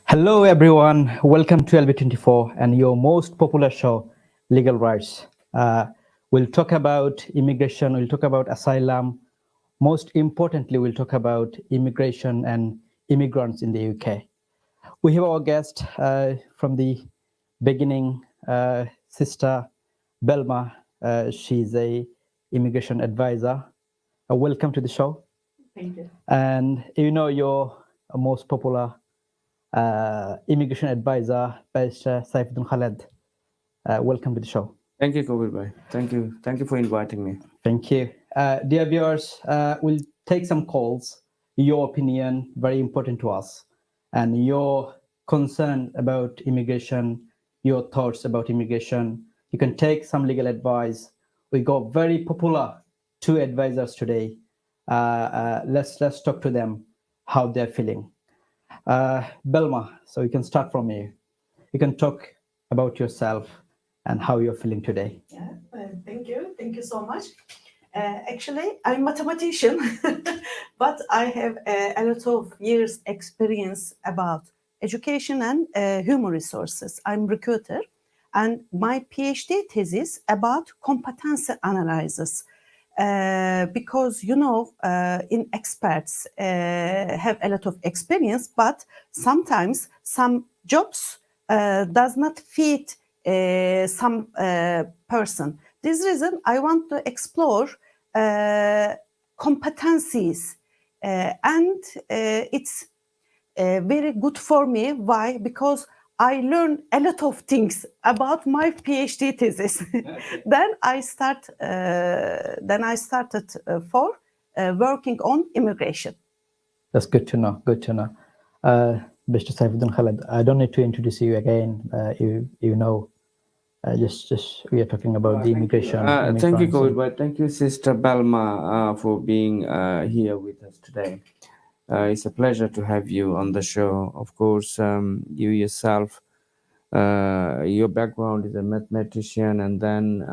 Hello, everyone. Welcome to LB24 and your most popular show, Legal Rights. We'll talk about immigration, we'll talk about asylum. Most importantly, we'll talk about immigration and immigrants in the UK. We have our guest from the beginning, Sister Belma. She's a immigration advisor. Welcome to the show. Thank you. And your most popular immigration advisor, Barrister Saif Khaled. Welcome to the show. Thank you, Kabir bhai. Thank you. Thank you for inviting me. Thank you. Dear viewers, we'll take some calls. Your opinion, very important to us. And your concern about immigration, your thoughts about immigration. You can take some legal advice. We got very popular two advisors today. Let's talk to them how they're feeling. Belma, so we can start from you. You can talk about yourself and how you're feeling today. Yeah, thank you. Thank you so much. Actually, I'm a mathematician, but I have a lot of years experience about education and human resources. I'm recruiter, and my PhD thesis about competency analysis. Because in experts have a lot of experience, but sometimes some jobs does not fit some person. This reason I want to explore competencies, and it's very good for me. Why? Because I learned a lot of things about my PhD thesis. then I started for working on immigration. That's good to know. Good to know. Mr. Saifuddin Khaled, I don't need to introduce you again. You know, just we are talking about the immigration. Thank you, immigrants Kabir and- bhai. Thank you, Sister Belma, for being here with us today. It's a pleasure to have you on the show. Of course, you yourself, your background is a mathematician, and then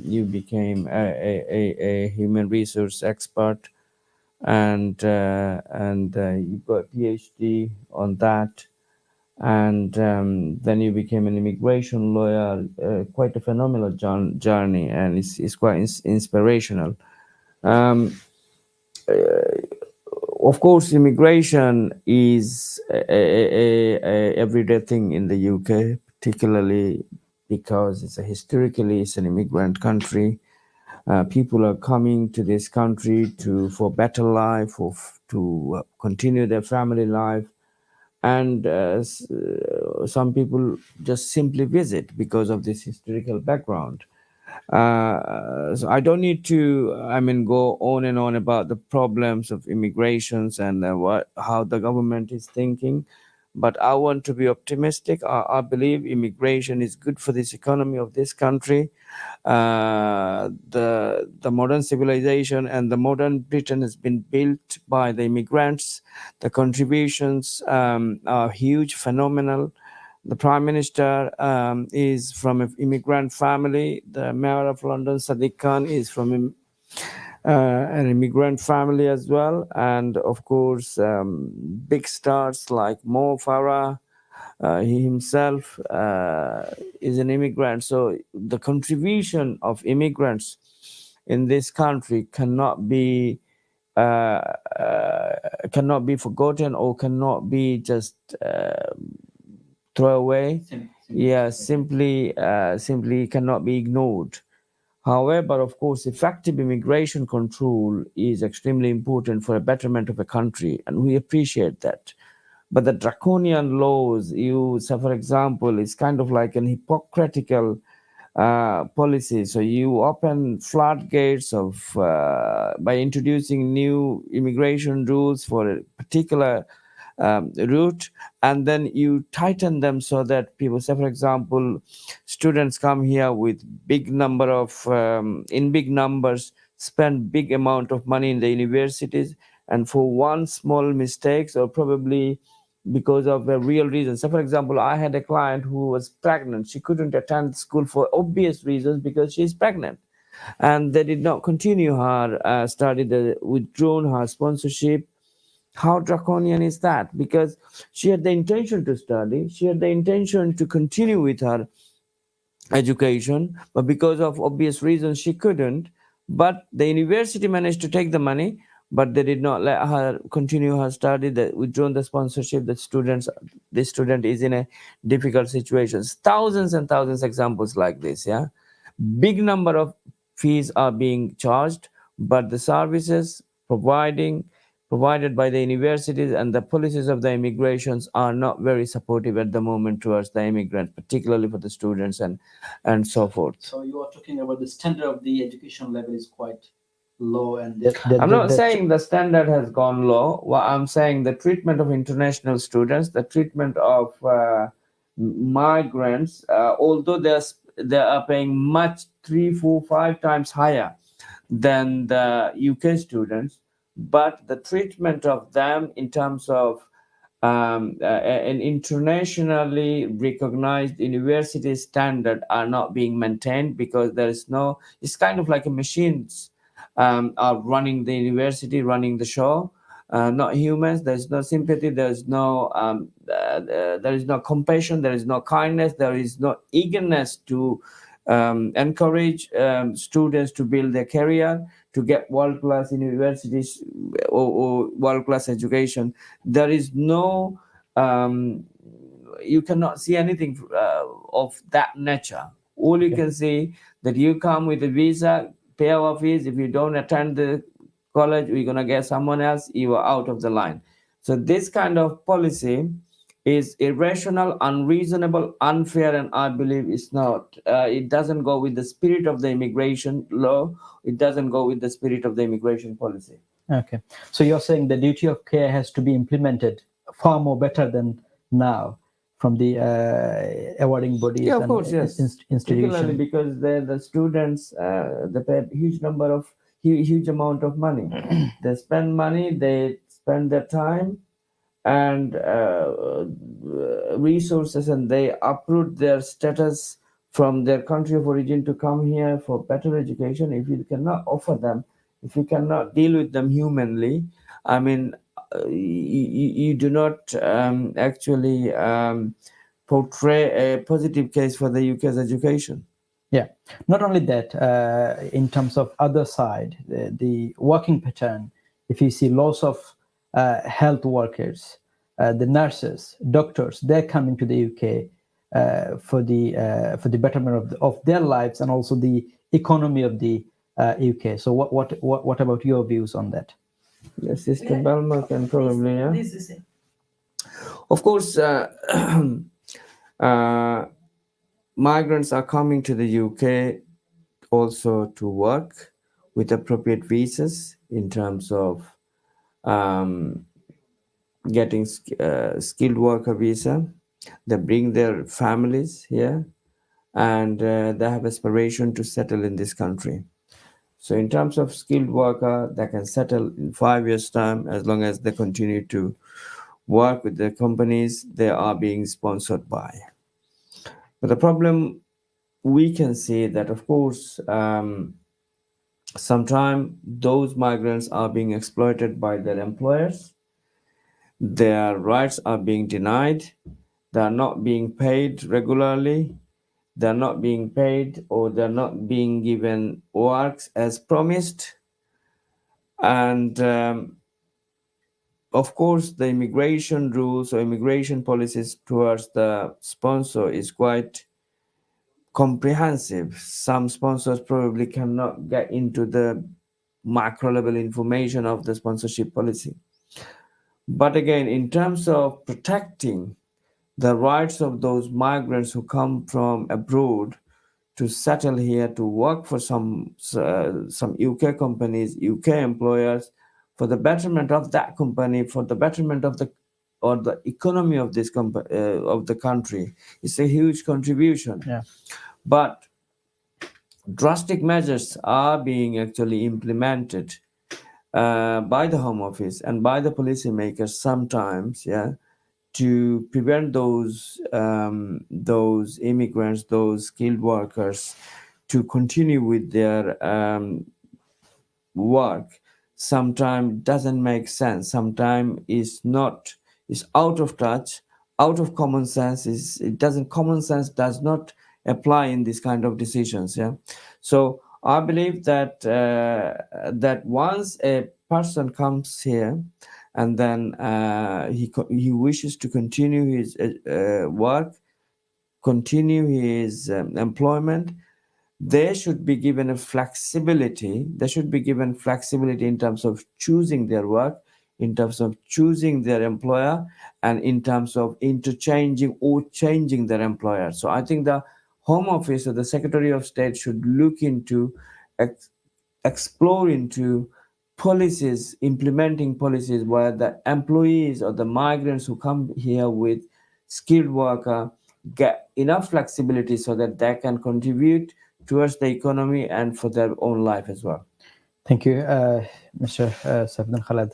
you became a human resource expert, and you got a PhD on that, and then you became an immigration lawyer. Quite a phenomenal journey, and it's quite inspirational. Um, of course, immigration is a everyday thing in the UK, particularly because it's an immigrant country. People are coming to this country for better life, to continue their family life, and some people just simply visit because of this historical background. So I don't need to, go on and on about the problems of immigrations and how the government is thinking. But I want to be optimistic. I believe immigration is good for this economy of this country. The modern civilization and the modern Britain has been built by the immigrants. The contributions are huge, phenomenal. The Prime Minister is from an immigrant family. The Mayor of London, Sadiq Khan, is from an immigrant family as well. And of course, big stars like Mo Farah, he himself is an immigrant. So the contribution of immigrants in this country cannot be forgotten or cannot be just throw away. Simply cannot be ignored. However, of course, effective immigration control is extremely important for a betterment of a country, and we appreciate that. But the draconian laws used, so for example, it's kind of like an hypocritical policy. So you open floodgates of by introducing new immigration rules for a particular route, and then you tighten them so that people, say for example, students come here with big number of in big numbers, spend big amount of money in the universities, and for one small mistakes or probably because of a real reason. So for example, I had a client who was pregnant. She couldn't attend school for obvious reasons because she's pregnant, and they did not continue her study. They withdrawn her sponsorship, How draconian is that? Because she had the intention to study, she had the intention to continue with her education, but because of obvious reasons she couldn't. But the university managed to take the money, but they did not let her continue her study. They withdrawn the sponsorship. The student is in a difficult situation. Thousands and thousands examples like this. Yeah, big number of fees are being charged, but the services provided by the universities and the policies of the immigrations are not very supportive at the moment towards the immigrants, particularly for the students and so forth. So you are talking about the standard of the education level is quite low, and I'm not saying the standard has gone low. What I'm saying, the treatment of international students, the treatment of migrants, although they are paying much 3, 4, 5 times higher than the UK students, but the treatment of them in terms of an internationally recognized university standard are not being maintained, because there is no, it's kind of like a machines are running the university, running the show, not humans. There's no sympathy, there is no compassion, there is no kindness, there is no eagerness to encourage students to build their career, to get world-class universities or world-class education. There is no, you cannot see anything of that nature. All you can see that you come with a visa, pay our fees. If you don't attend the college, we're gonna get someone else. You are out of the line. So this kind of policy is irrational, unreasonable, unfair, and I believe it's not. It doesn't go with the spirit of the immigration law. It doesn't go with the spirit of the immigration policy. Okay, so you're saying the duty of care has to be implemented far more better than now from the awarding bodies Yeah, of and course, yes. Particularly institutions. because the students they pay huge amount of money. They spend money, they spend their time and resources, and they uproot their status from their country of origin to come here for better education. If you cannot offer them, if you cannot deal with them humanly, I mean, you do not actually portray a positive case for the UK's education. Yeah, not only that, in terms of other side, the working pattern, if you see lots of health workers, the nurses, doctors, they're coming to the UK for the betterment of their lives and also the economy of the UK. So what about your views on that? Yes, Sister Belma can probably, yeah. This is it. Of course, migrants are coming to the UK also to work with appropriate visas in terms of um, getting skilled worker visa. They bring their families here, and they have aspiration to settle in this country. So in terms of skilled worker, they can settle in 5 years' time as long as they continue to work with the companies they are being sponsored by. But the problem we can see that, of course, sometimes those migrants are being exploited by their employers. Their rights are being denied. They are not being paid regularly. They're not being paid, or they're not being given works as promised. And of course, the immigration rules or immigration policies towards the sponsor is quite comprehensive. Some sponsors probably cannot get into the macro level information of the sponsorship policy. But again, in terms of protecting the rights of those migrants who come from abroad to settle here to work for some UK companies, UK employers, for the betterment of that company, for the betterment of the economy of this of the country, it's a huge contribution. Yeah. But drastic measures are being actually implemented by the Home Office and by the policymakers sometimes, yeah, to prevent those immigrants, those skilled workers, to continue with their work. sometimes doesn't make sense, sometimes is out of touch, out of common sense. Common sense does not apply in this kind of decisions. Yeah, so I believe that that once a person comes here and then he wishes to continue his work, continue his employment, they should be given a flexibility. They should be given flexibility in terms of choosing their work, in terms of choosing their employer, and in terms of interchanging or changing their employer. So I think the Home Office or the Secretary of State should look into, explore into policies, implementing policies where the employees or the migrants who come here with skilled worker get enough flexibility so that they can contribute towards the economy and for their own life as well. Thank you, Mr. Saif and Khaled.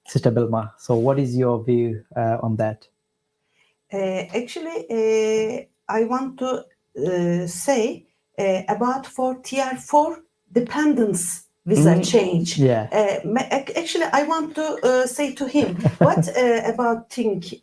Sister Belma, so what is your view on that? Actually, I want to say about for Tier 4 dependence visa change. Yeah. Actually, I want to say to him, what about think?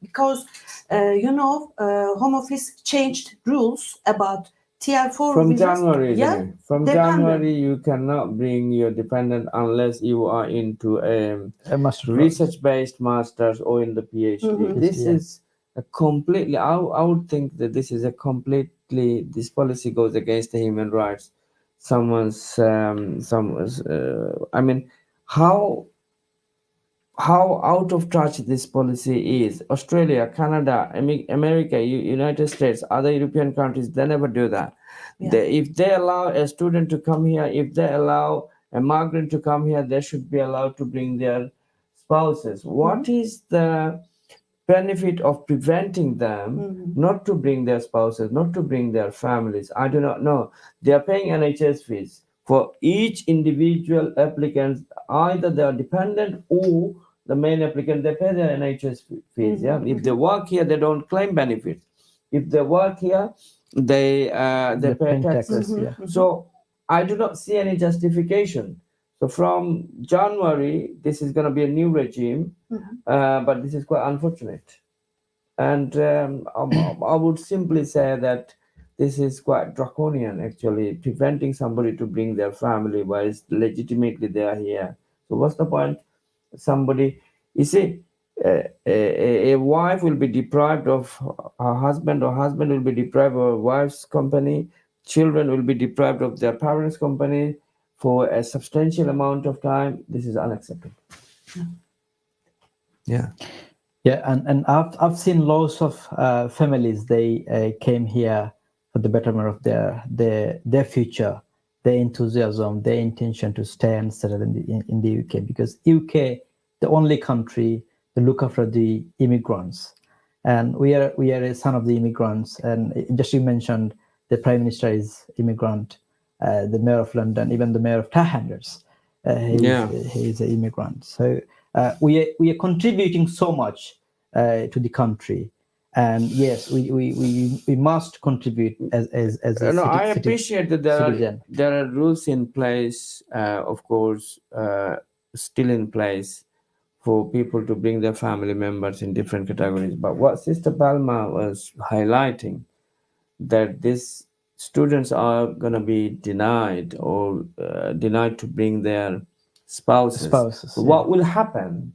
Because, Home Office changed rules about Tier 4 From visas. January, Yeah, isn't it? From dependent. January, you cannot bring your dependent unless you are into A master research-based masters or in the PhD. This Yeah. is a completely. I would think that this is a completely. This policy goes against the human rights. I mean, how out of touch this policy is. Australia, Canada, America, United States, other European countries, they never do that. Yeah. If they allow a student to come here, if they allow a migrant to come here, they should be allowed to bring their spouses. What is the benefit of preventing them not to bring their spouses, not to bring their families? I do not know. They are paying NHS fees for each individual applicant. Either they are dependent or the main applicant, they pay their NHS fees. Yeah, if they work here, they don't claim benefits. If they work here, they pay taxes. Yeah. So I do not see any justification. So from January, this is going to be a new regime, but this is quite unfortunate. And I would simply say that this is quite draconian, actually, preventing somebody to bring their family while legitimately they are here. So what's the point? Somebody, you see, a wife will be deprived of her husband, or husband will be deprived of a wife's company. Children will be deprived of their parents' company for a substantial amount of time. This is unacceptable. Yeah. Yeah, and I've seen lots of families. They came here for the betterment of their future, their enthusiasm, their intention to stay and settle in the UK, because UK, the only country to look after the immigrants, and we are a son of the immigrants. And just you mentioned the Prime Minister is immigrant, the Mayor of London, even the Mayor of Tahanders, he is an immigrant. So we are contributing so much to the country, and yes, we must contribute as a No, I citizen. appreciate that there are rules in place, of course, still in place for people to bring their family members in different categories. But what Sister Belma was highlighting, that these students are going to be denied to bring their spouses. So Yeah. what will happen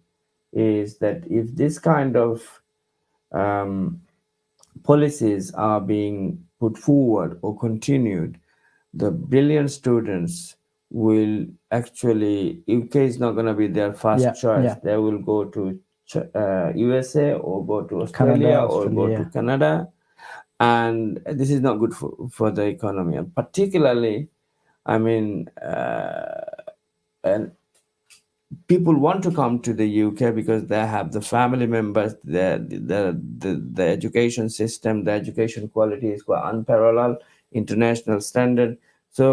is that if this kind of policies are being put forward or continued, the brilliant students will actually, UK is not going to be their first choice. Yeah. They will go to USA or go to Australia or go to Canada. And this is not good for the economy. And particularly, I mean, and people want to come to the UK because they have the family members, the education system, the education quality is quite unparalleled, international standard. So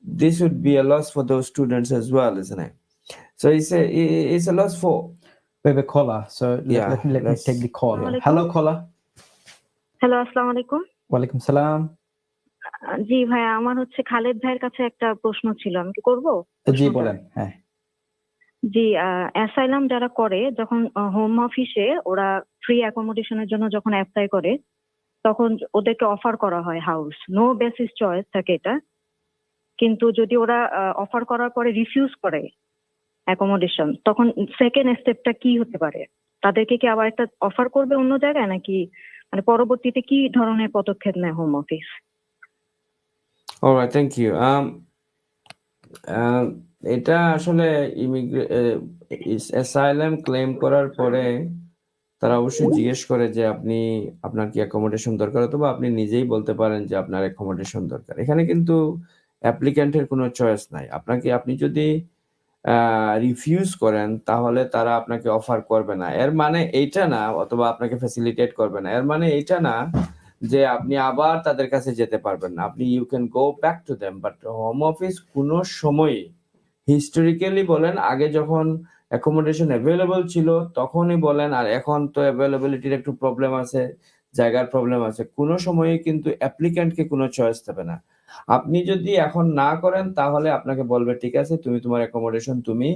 this would be a loss for those students as well, isn't it? So it's a loss for. We have a caller, so let me take the call. Yeah. Hello, caller. Hello, আসসালামু আলাইকুম। ওয়ালাইকুম সালাম। জি ভাইয়া, আমার হচ্ছে খালেদ ভাইয়ের কাছে একটা প্রশ্ন ছিল, আমি কি করব? জি বলেন। হ্যাঁ। জি, অ্যাসাইলাম যারা করে যখন হোম অফিসে ওরা ফ্রি অ্যাকোমোডেশনের জন্য যখন অ্যাপ্লাই করে তখন ওদেরকে অফার করা হয় হাউস, নো বেসিস চয়েস থাকে এটা। কিন্তু যদি ওরা অফার করার পরে রিফিউজ করে অ্যাকোমোডেশন, তখন সেকেন্ড স্টেপটা কি হতে পারে? তাদেরকে কি আবার একটা অফার করবে অন্য জায়গায়, নাকি মানে পরবর্তীতে কি ধরনের পদক্ষেপ নেয় home office? Alright, thank you. এটা আসলে অ্যাসাইলাম ক্লেম করার পরে তারা অবশ্যই জিজ্ঞেস করে যে আপনার কি অ্যাকোমোডেশন দরকার, অথবা আপনি নিজেই বলতে পারেন যে আপনার অ্যাকোমোডেশন দরকার। এখানে কিন্তু অ্যাপ্লিক্যান্টের কোনো চয়েস নাই। আপনি যদি রিফিউজ করেন তাহলে তারা আপনাকে অফার করবে না, এর মানে এইটা না, অথবা আপনাকে ফ্যাসিলিটেট করবে না, এর মানে এইটা না যে আপনি আবার তাদের কাছে যেতে পারবেন না। আপনি you can go back to them, but home office কোনো সময় হিস্টোরিক্যালি বলেন, আগে যখন অ্যাকোমোডেশন অ্যাভেলেবল ছিল তখনই বলেন, আর এখন তো অ্যাভেলেবিলিটির একটু প্রবলেম আছে, জায়গার প্রবলেম আছে, কোনো সময়ে কিন্তু অ্যাপ্লিক্যান্টকে কোনো চয়েস দেবে না। আপনি যদি এখন না করেন তাহলে আপনাকে বলবে ঠিক আছে, তুমি তোমার অ্যাকোমোডেশন তুমি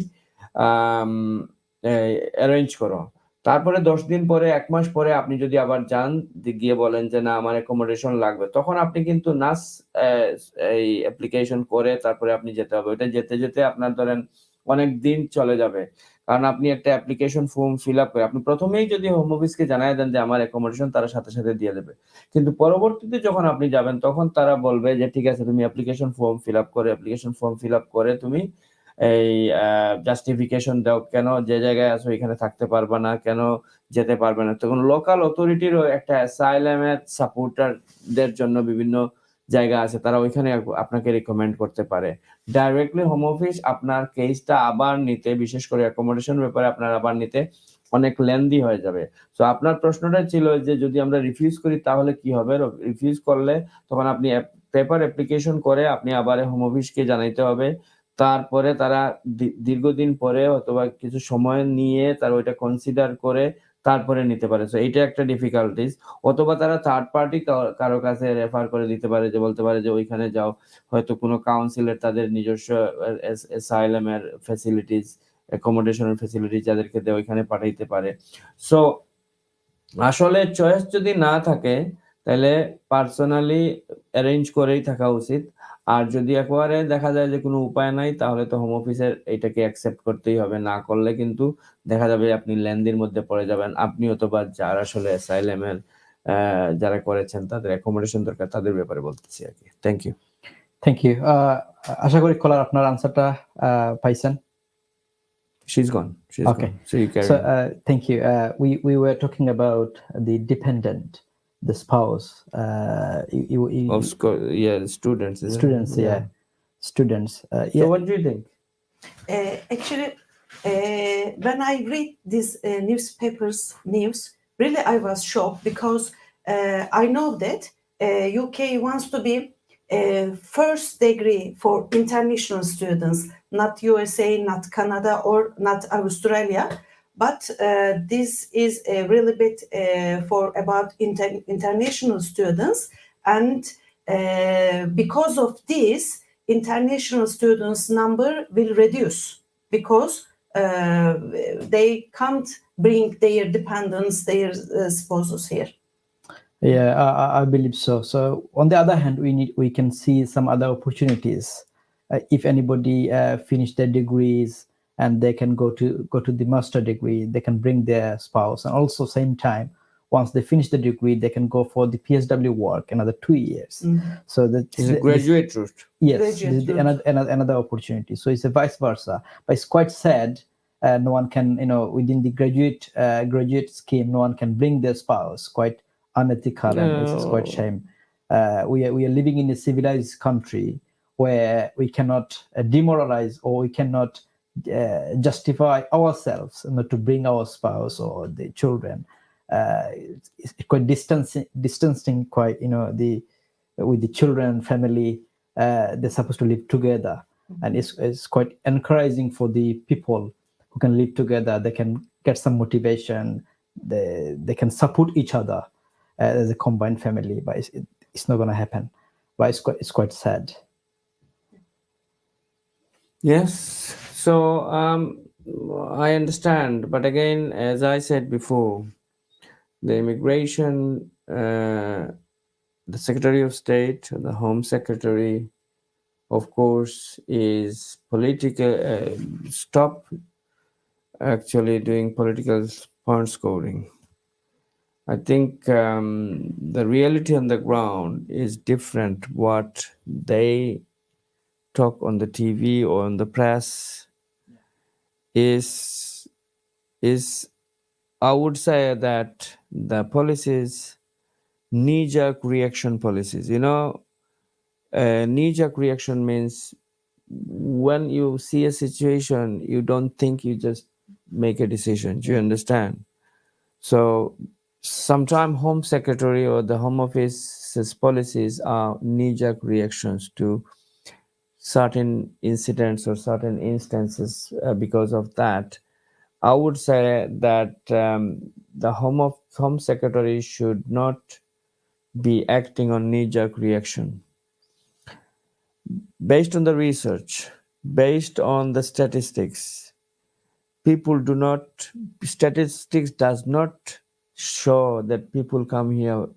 অ্যারেঞ্জ করো। তারপরে 10 দিন পরে, 1 মাস পরে আপনি যদি আবার যান, গিয়ে বলেন যে না আমার অ্যাকোমোডেশন লাগবে, তখন আপনি কিন্তু এই অ্যাপ্লিকেশন করে তারপরে আপনি যেতে হবে। ওটা যেতে যেতে আপনার ধরেন অনেক দিন চলে যাবে, কারণ আপনি একটা অ্যাপ্লিকেশন ফর্ম ফিল আপ করে আপনি প্রথমেই যদি হোম অফিসকে জানায় দেন যে আমার অ্যাকোমোডেশন, তারা সাথে সাথে দিয়ে দেবে। কিন্তু পরবর্তীতে যখন আপনি যাবেন তখন তারা বলবে যে ঠিক আছে, তুমি অ্যাপ্লিকেশন ফর্ম ফিল আপ করে তুমি এই জাস্টিফিকেশন দাও, কেন যে জায়গায় আছো এখানে থাকতে পারবা না, কেন যেতে পারবে না। তখন লোকাল অথরিটিরও একটা অ্যাসাইলামের সাপোর্টারদের জন্য বিভিন্ন জায়গা আছে, তারা ওইখানে আপনাকে রিকমেন্ড করতে পারে। ডাইরেক্টলি হোম অফিস আপনার কেসটা আবার নিতে, বিশেষ করে অ্যাকোমোডেশন ব্যাপারে আপনার আবার নিতে অনেক লেন্দি হয়ে যাবে। তো আপনার প্রশ্নটা ছিল যে যদি আমরা রিফিউজ করি তাহলে কি হবে। রিফিউজ করলে তখন আপনি পেপার অ্যাপ্লিকেশন করে আপনি আবার হোম অফিসকে জানাইতে হবে। তারপরে তারা দীর্ঘদিন পরে অথবা কিছু সময় নিয়ে তারা ওইটা কনসিডার করে তারপরে নিতে পারে। তো এইটা একটা ডিফিকাল্টিস। অথবা তারা থার্ড পার্টি কারো কাছে রেফার করে দিতে পারে, যে বলতে পারে যে ওইখানে যাও, হয়তো কোনো কাউন্সিলের তাদের নিজস্ব অ্যাসাইলামের ফ্যাসিলিটিস, অ্যাকোমোডেশনের ফ্যাসিলিটিস যাদেরকে দেয় ওইখানে পাঠাইতে পারে। সো আসলে চয়েস যদি না থাকে তাহলে পার্সোনালি অ্যারেঞ্জ করেই থাকা উচিত। আর যদি একেবারে দেখা যায় যে কোনো উপায় নাই, তাহলে তো হোম অফিসের এটাকে অ্যাকসেপ্ট করতেই হবে। না করলে কিন্তু দেখা যাবে আপনি লেন্দির মধ্যে পড়ে যাবেন। আপনি অথবা যারা আসলে অ্যাসাইলামের যারা করেছেন তাদের অ্যাকোমোডেশন দরকার, তাদের ব্যাপারে বলতেছি আর কি। Thank you. Thank you. আশা করি কলার আপনার আনসারটা পাইছেন। She's gone. Okay. So you carry So on. thank you. We were talking about the dependent, the spouse. Yeah, the students. Isn't it? Students, yeah. Students. So Yeah. what do you think? Actually, when I read these newspapers news, really I was shocked because I know that UK wants to be first degree for international students, not USA, not Canada, or not Australia. But this is a really bit for about international students, and because of this, international students number will reduce because they can't bring their dependents, their spouses here. Yeah, I believe so. So on the other hand, we can see some other opportunities. If anybody finish their degrees and they can go to the master degree, they can bring their spouse, and also same time, once they finish the degree, they can go for the PSW work another 2 years. So that It's a graduate route. yes, Graduate this is route. another opportunity. So it's a vice versa, but it's quite sad. No one can, within the graduate scheme, no one can bring their spouse. Quite unethical, and it's quite shame. We are living in a civilized country where we cannot demoralize, or we cannot justify ourselves not to bring our spouse or the children. It's quite distancing quite, with the children family. They're supposed to live together, and it's quite encouraging for the people who can live together. They can get some motivation, they can support each other as a combined family, but it's not going to happen. But it's quite sad. Yes. So I understand, but again, as I said before, the immigration, the Secretary of State, the Home Secretary, of course, is political. Stop actually doing political point scoring. I think the reality on the ground is different. What they talk on the TV or on the press is is I would say that the policies knee-jerk reaction policies. Knee-jerk reaction means when you see a situation, you don't think, you just make a decision. Do you understand? So sometimes Home Secretary or the Home Office's policies are knee-jerk reactions to certain incidents or certain instances. Because of that, I would say that the Home Secretary should not be acting on knee-jerk reaction. Based on the research, based on the statistics, people do not statistics does not show that people come here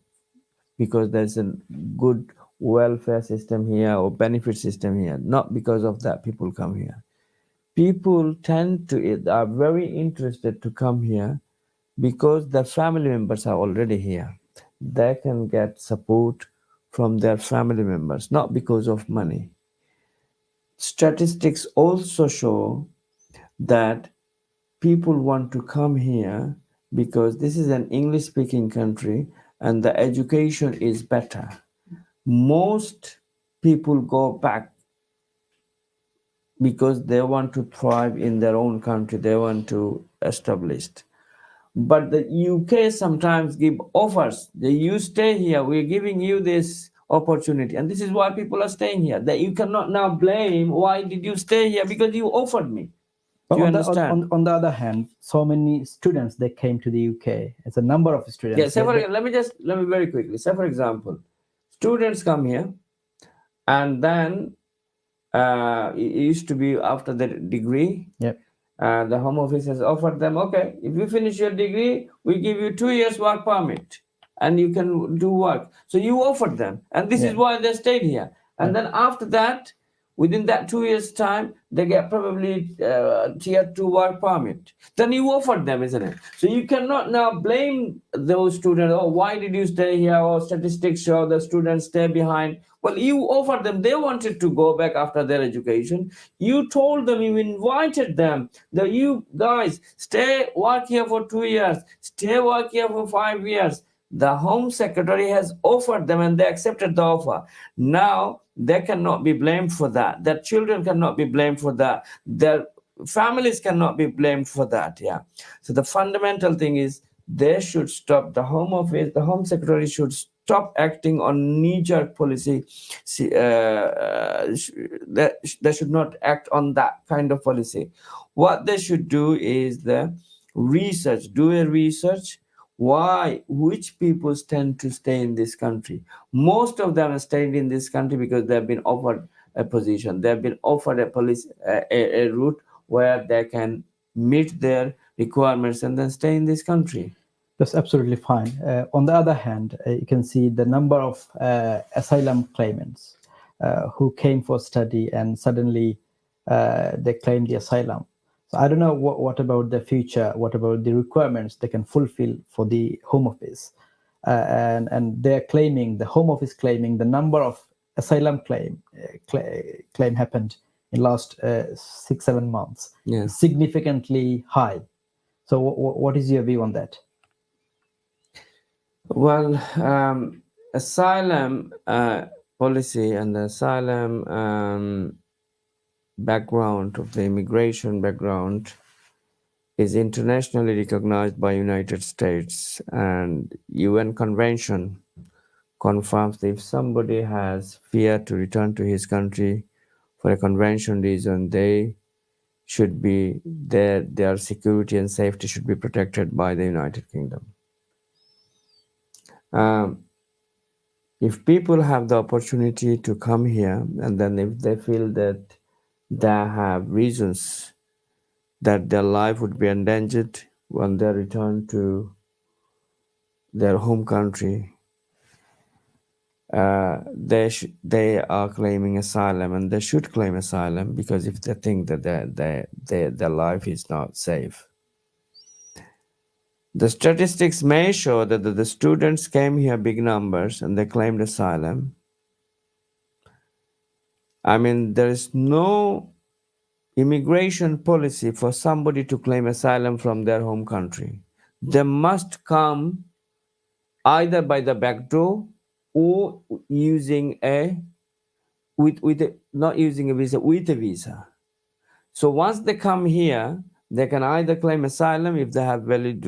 because there's a good welfare system here or benefit system here. Not because of that people come here. People tend to are very interested to come here because their family members are already here. They can get support from their family members, not because of money. Statistics also show that people want to come here because this is an English speaking country and the education is better. Most people go back because they want to thrive in their own country, they want to establish. But the UK sometimes give offers that you stay here, we're giving you this opportunity, and this is why people are staying here. That you cannot now blame why did you stay here because you offered me. But Do you on the understand? on the other hand, so many students they came to the UK. It's a number of Yeah, students. say for let me very quickly say, for example, students come here and then it used to be after the degree. Yep. The Home Office has offered them, okay, if you finish your degree, we give you 2 years work permit and you can do work. So you offered them, and this is Yeah. why they stayed here. And Yeah. then after that, within that 2 years' time, they get probably tier 2 work permit. Then you offered them, isn't it? So you cannot now blame those students, oh, why did you stay here? Or statistics show the students stay behind. Well, you offered them, they wanted to go back after their education. You told them, you invited them that you guys stay work here for 2 years, stay work here for 5 years. The Home Secretary has offered them and they accepted the offer. Now they cannot be blamed for that. Their children cannot be blamed for that. Their families cannot be blamed for that. Yeah. So the fundamental thing is they should stop. The Home Office, the Home Secretary should stop acting on knee-jerk policy. They should not act on that kind of policy. What they should do is the research, do a research why which people tend to stay in this country. Most of them are staying in this country because they have been offered a position, they have been offered a route where they can meet their requirements and then stay in this country. That's absolutely fine. On the other hand, you can see the number of asylum claimants who came for study and suddenly they claim the asylum. So I don't know what about the future, what about the requirements they can fulfill for the Home Office. And they're claiming, the Home Office claiming the number of asylum claim happened in last 6-7 months Yeah. is significantly high. So what is your view on that? Well, asylum policy and the asylum background of the immigration background is internationally recognized by United States, and UN Convention confirms that if somebody has fear to return to his country for a convention reason, they should be their security and safety should be protected by the United Kingdom. If people have the opportunity to come here and then if they feel that they have reasons that their life would be endangered when they return to their home country. They are claiming asylum, and they should claim asylum, because if they think that their life is not safe. The statistics may show that the students came here big numbers and they claimed asylum. I mean, there is no immigration policy for somebody to claim asylum from their home country. They must come either by the back door or using a not using a visa, with a visa. So once they come here, they can either claim asylum if they have valid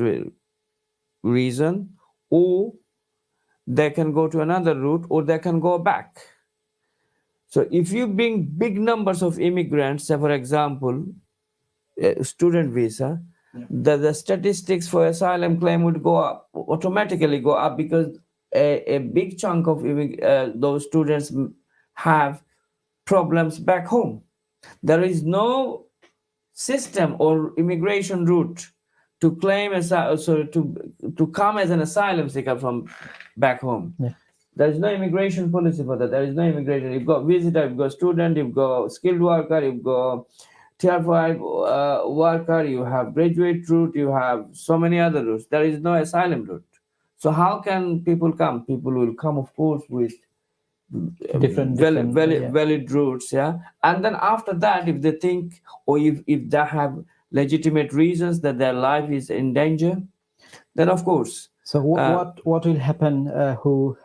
reason, or they can go to another route, or they can go back. So if you bring big numbers of immigrants, say for example, student visa, the statistics for asylum claim would go up, automatically go up, because a big chunk of those students have problems back home. There is no system or immigration route to claim to come as an asylum seeker from back home. Yeah. There is no immigration policy for that. There is no immigration. You've got visitor, you've got student, you've got skilled worker, you've got tier 5 worker, you have graduate route, you have so many other routes. There is no asylum route. So how can people come? People will come, of course, with valid routes, yeah. And then after that, if they think, or if they have legitimate reasons that their life is in danger, then of course. So what will happen who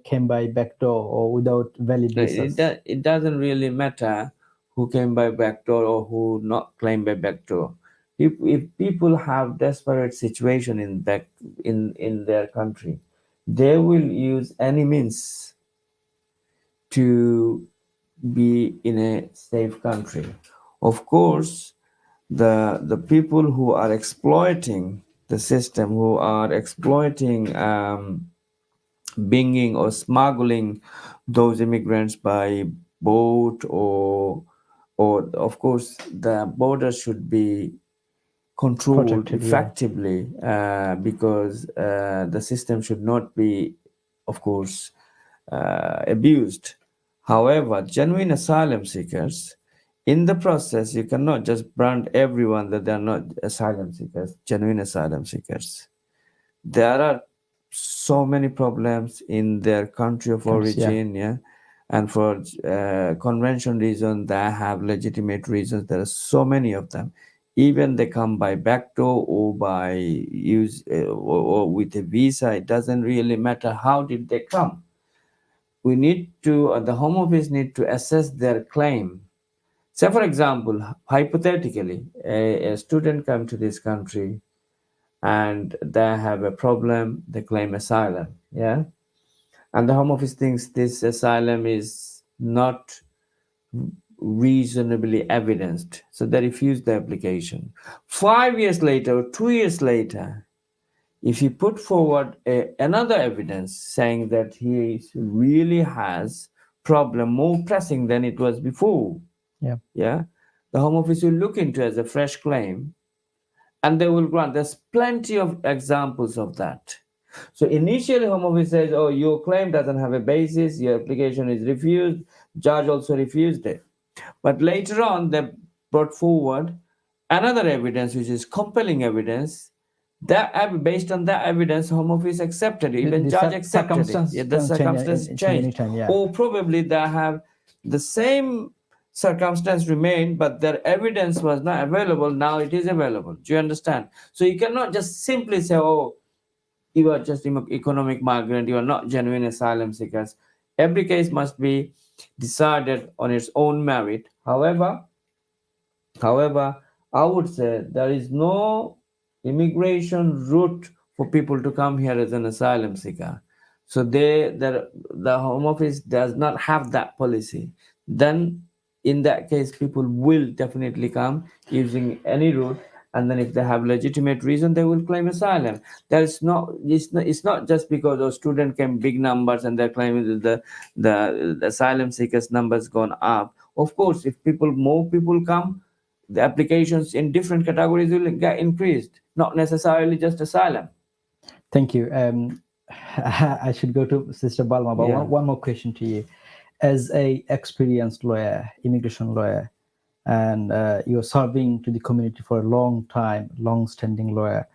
came by back door or without valid visas? It doesn't really matter who came by back door or who not claimed by back door. If people have desperate situation in their country, they will use any means to be in a safe country. Of course, the people who are exploiting the system, who are exploiting bringing or smuggling those immigrants by boat, or of course the border should be controlled Protected, effectively, because the system should not be, of course, abused. However, genuine asylum seekers, in the process, you cannot just brand everyone that they are not asylum seekers, genuine asylum seekers. There are so many problems in their country of origin, yeah. And for convention reasons, they have legitimate reasons. There are so many of them. Even they come by backdoor or by use or with a visa, it doesn't really matter how did they come. We need to, the Home Office need to assess their claim. Say, for example, hypothetically, a student come to this country and they have a problem, they claim asylum, yeah? And the Home Office thinks this asylum is not reasonably evidenced, so they refuse the application. 5 years later, or 2 years later, if he put forward another evidence saying that he really has problem more pressing than it was before, yeah, the Home Office will look into as a fresh claim, and they will grant. There's plenty of examples of that. So initially, Home Office says, "Oh, your claim doesn't have a basis. Your application is refused. Judge also refused it." But later on, they brought forward another evidence, which is compelling evidence. That based on that evidence, Home Office accepted it. Even judge accepted it. Yeah, the circumstance changed. Or probably they have the same circumstance remained, but their evidence was not available. Now it is available. Do you understand? So you cannot just simply say, "Oh, you are just economic migrant. You are not genuine asylum seekers." Every case must be decided on its own merit. However, I would say there is no immigration route for people to come here as an asylum seeker. So the Home Office does not have that policy. Then in that case, people will definitely come using any route. And then if they have legitimate reason, they will claim asylum. It's not just because those students came big numbers and they're claiming that the asylum seekers numbers gone up. Of course, if more people come, the applications in different categories will get increased, not necessarily just asylum. Thank you. I should go to Sister Balma, but Yeah. one more question to you. As a experienced lawyer, immigration lawyer, and you're serving to the community for a long time, long-standing lawyer,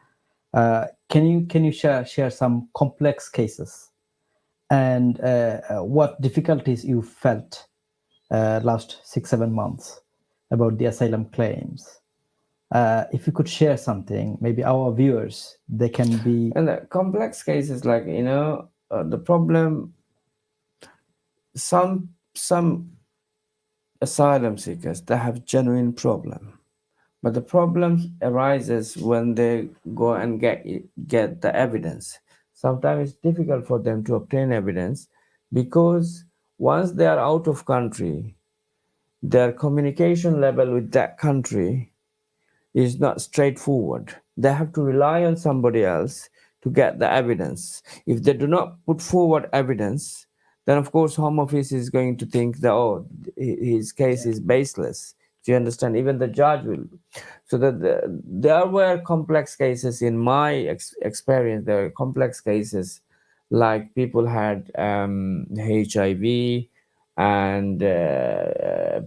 can you share some complex cases and what difficulties you felt last 6-7 months about the asylum claims? If you could share something, maybe our viewers, they can be. And the complex cases, like, the problem, some asylum seekers, they have genuine problem, but the problem arises when they go and get the evidence. Sometimes it's difficult for them to obtain evidence because once they are out of country, their communication level with that country is not straightforward. They have to rely on somebody else to get the evidence. If they do not put forward evidence, then of course Home Office is going to think that, oh, his case is baseless. Do you understand? Even the judge will. So that there were complex cases in my experience. There were complex cases like people had HIV, and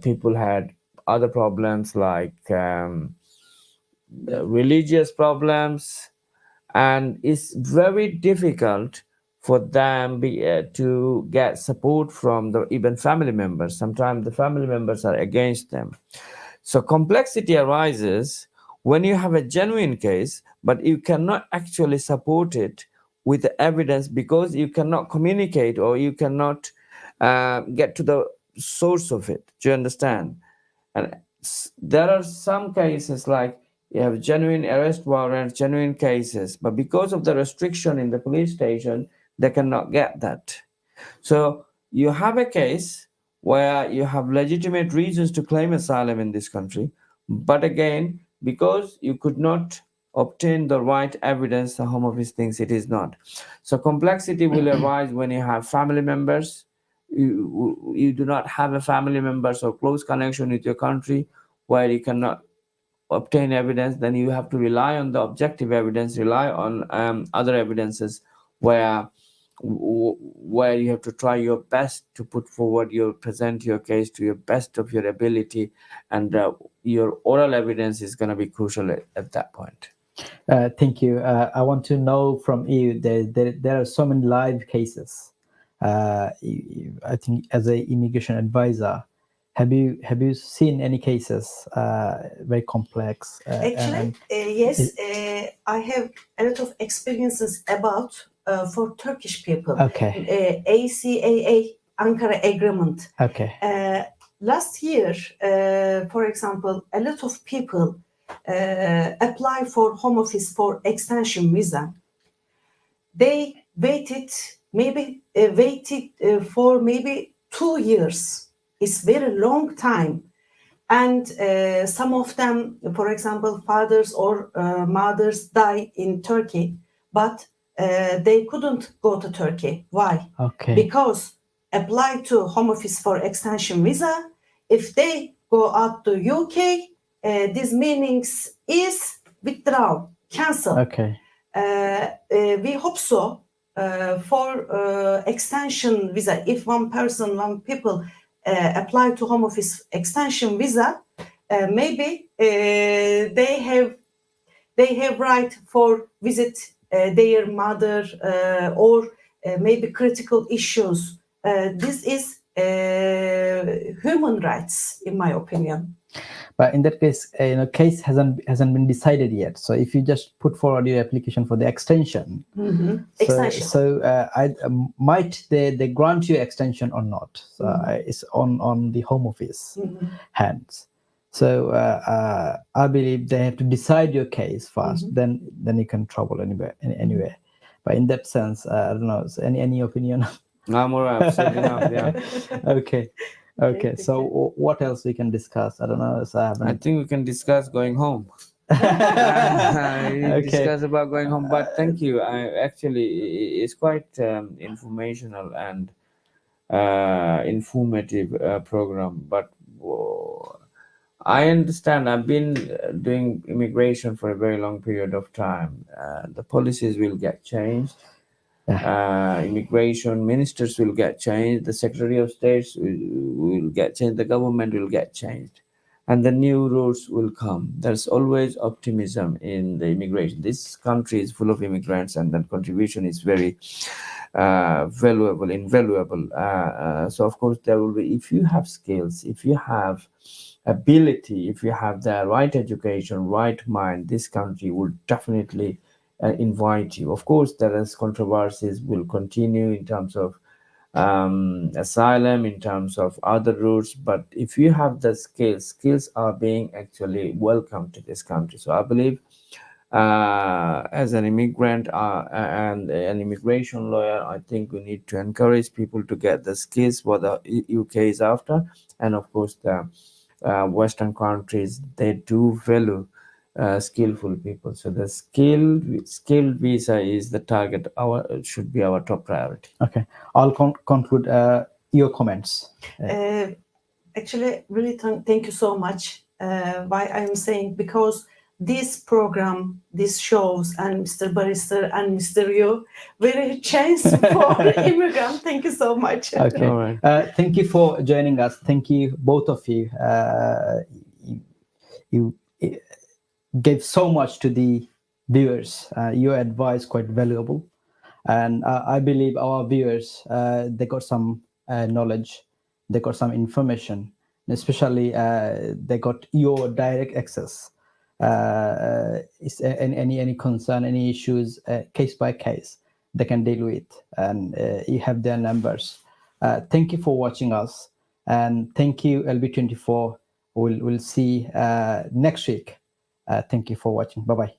people had other problems like religious problems, and it's very difficult for them to get support from the even family members. Sometimes the family members are against them. So complexity arises when you have a genuine case, but you cannot actually support it with the evidence because you cannot communicate, or you cannot get to the source of it. Do you understand? And there are some cases like you have genuine arrest warrants, genuine cases, but because of the restriction in the police station, they cannot get that. So you have a case where you have legitimate reasons to claim asylum in this country, but again, because you could not obtain the right evidence, the Home Office thinks it is not. So complexity will arise when you have family members. You do not have a family members or close connection with your country where you cannot obtain evidence, then you have to rely on the objective evidence, rely on other evidences where you have to try your best to put forward present your case to your best of your ability, and your oral evidence is going to be crucial at that point. Thank you. I want to know from you, there are so many live cases. I think as an immigration advisor, have you seen any cases very complex? Actually, yes, I have a lot of experiences about for Turkish people. Okay. ACAA Ankara Agreement. Okay. Last year, for example, a lot of people apply for Home Office for extension visa. They waited for maybe 2 years. It's very long time. And some of them, for example, fathers or mothers die in Turkey, but they couldn't go to Turkey. Why? Okay. Because apply to Home Office for extension visa. If they go out to UK, this meanings is withdraw, cancel. Okay. We hope so for extension visa. If one people apply to Home Office extension visa, maybe they have right for visit their mother or maybe critical issues. This is human rights, in my opinion. But in that case, case hasn't been decided yet. So if you just put forward your application for the extension, Extension. so might they grant you extension or not? So it's on the Home Office hands. So I believe they have to decide your case first. Then you can travel anywhere. But in that sense, I don't know. So any opinion? I'm all right. I've said enough. Yeah. Okay. So what else we can discuss? I don't know. So I think we can discuss going home. Discuss about going home, but thank you. It's quite informational and informative program. But I understand. I've been doing immigration for a very long period of time. The policies will get changed. Immigration ministers will get changed. The Secretary of States will get changed. The government will get changed. And the new rules will come. There's always optimism in the immigration. This country is full of immigrants, and that contribution is very valuable, invaluable. So of course there will be, if you have skills, if you have ability, if you have the right education, right mind, this country will definitely invite you. Of course, there is controversies will continue in terms of asylum, in terms of other routes, but if you have the skills are being actually welcomed to this country. So I believe as an immigrant and an immigration lawyer, I think we need to encourage people to get the skills what the UK is after. And of course the Western countries, they do value skillful people. So the skilled visa is the target. Should be our top priority. Okay, I'll conclude your comments. Actually, really thank you so much. Why I'm saying, because this program, these shows, and Mr. Barrister and Mr. Yu, very chance for immigrant. Thank you so much. Okay, All right. Thank you for joining us. Thank you, both of you. You gave so much to the viewers. Your advice quite valuable, and I believe our viewers they got some knowledge, they got some information, especially they got your direct access. Is any concern, any issues, case by case, they can deal with, and you have their numbers. Thank you for watching us, and thank you, LB24. We'll see next week. Thank you for watching. Bye bye.